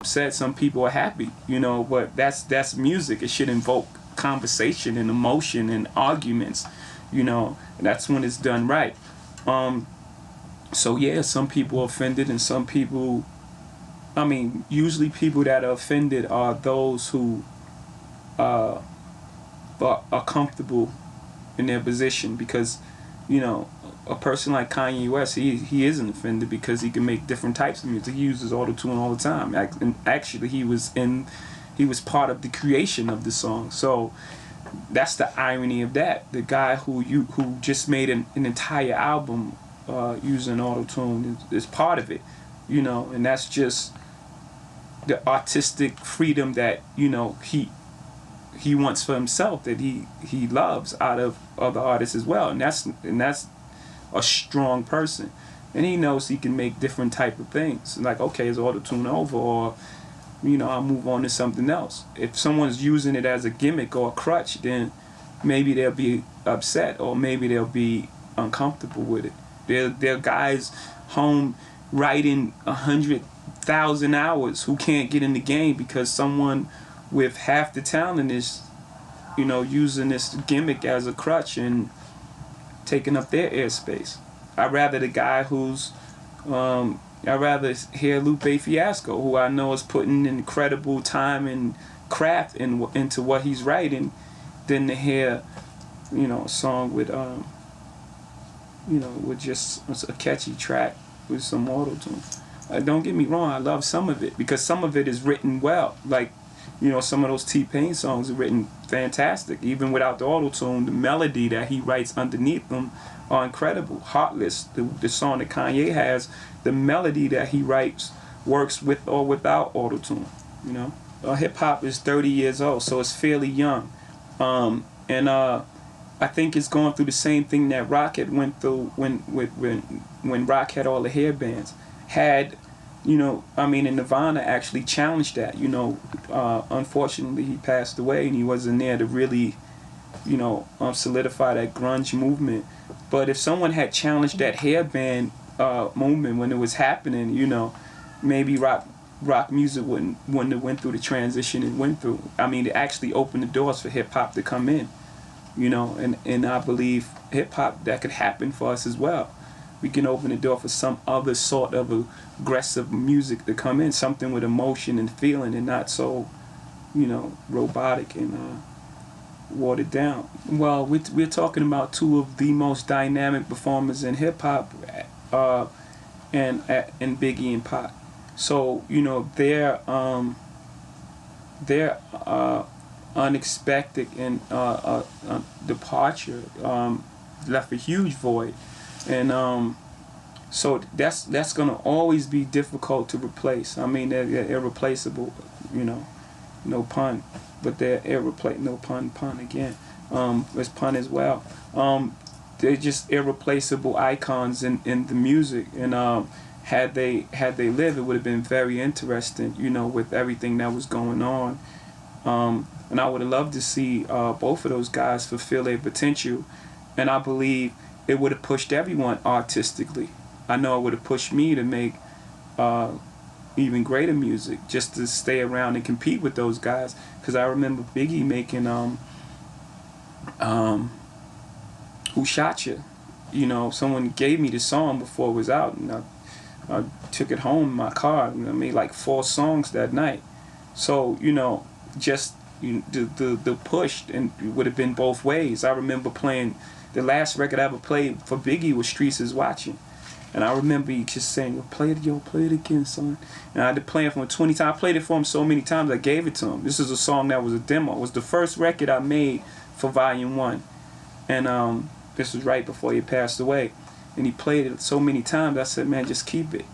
upset, some people are happy, you know, but that's music. It should invoke conversation and emotion and arguments, you know, and that's when it's done right. So yeah, some people are offended, and some people, I mean, usually people that are offended are those who are comfortable in their position, because, you know, a person like Kanye West, he isn't offended because he can make different types of music. He uses auto-tune all the time. And actually, he was part of the creation of the song. So that's the irony of that. The guy who just made an entire album using auto-tune is part of it, you know, and that's just the artistic freedom that, you know, he wants for himself, that he loves out of other artists as well, and that's a strong person, and he knows he can make different type of things. Like, okay, is auto-tune over, or, you know, I'll move on to something else. If someone's using it as a gimmick or a crutch, then maybe they'll be upset, or maybe they'll be uncomfortable with it. There are guys home writing 100,000 hours who can't get in the game because someone with half the talent is, you know, using this gimmick as a crutch and taking up their airspace. I'd rather the guy who's, I'd rather hear Lupe Fiasco, who I know is putting incredible time and craft into what he's writing, than to hear, you know, a song with, you know, with just a catchy track with some auto-tune. Don't get me wrong, I love some of it, because some of it is written well. Like, you know, some of those T-Pain songs are written fantastic. Even without the auto-tune, the melody that he writes underneath them are incredible. Heartless, the song that Kanye has, the melody that he writes works with or without auto-tune, you know. Hip-hop is 30 years old, so it's fairly young. And I think it's going through the same thing that rock had went through when rock had all the hair bands. Had, you know, I mean, and Nirvana actually challenged that, you know. Unfortunately, he passed away, and he wasn't there to really, you know, solidify that grunge movement. But if someone had challenged that hairband movement when it was happening, you know, maybe rock music wouldn't have went through the transition it went through. I mean, it actually opened the doors for hip-hop to come in, you know, and I believe hip-hop, that could happen for us as well. We can open the door for some other sort of aggressive music to come in, something with emotion and feeling, and not so, you know, robotic and watered down. Well, we're talking about two of the most dynamic performers in hip-hop, and Biggie and Pac. So, you know, their unexpected and departure left a huge void, and so that's gonna always be difficult to replace. I mean, they're irreplaceable, you know, no pun, but they're no pun again. It's pun as well. They're just irreplaceable icons in the music, and had they lived, it would have been very interesting, you know, with everything that was going on. And I would have loved to see both of those guys fulfill their potential, and I believe it would have pushed everyone artistically. I know it would have pushed me to make even greater music, just to stay around and compete with those guys. Because I remember Biggie making Who Shot Ya? You know, someone gave me the song before it was out, and I took it home in my car, and I made like 4 songs that night. So, you know, just the push, and it would have been both ways. I remember playing, the last record I ever played for Biggie was Streets Is Watching. And I remember he just saying, play it again, son. And I had to play it for him 20 times. I played it for him so many times I gave it to him. This is a song that was a demo. It was the first record I made for Volume 1. And this was right before he passed away. And he played it so many times, I said, man, just keep it.